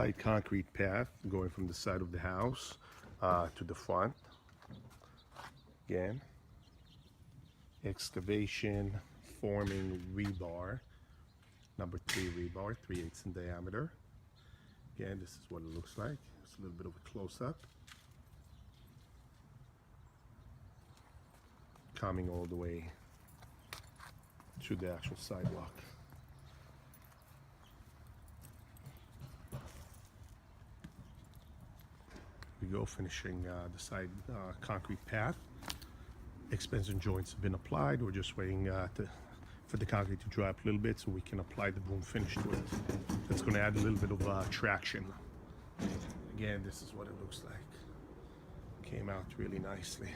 side concrete path going from the side of the house to the front. Again, excavation, forming rebar, number 3 rebar, 3/8 in diameter. Again, this is what it looks like. It's a little bit of a close-up. Coming all the way to the actual sidewalk. We go, finishing the side concrete path. Expansion joints have been applied. We're just waiting for the concrete to dry up a little bit so we can apply the boom finish to it. That's going to add a little bit of traction. Again, this is what it looks like. Came out really nicely.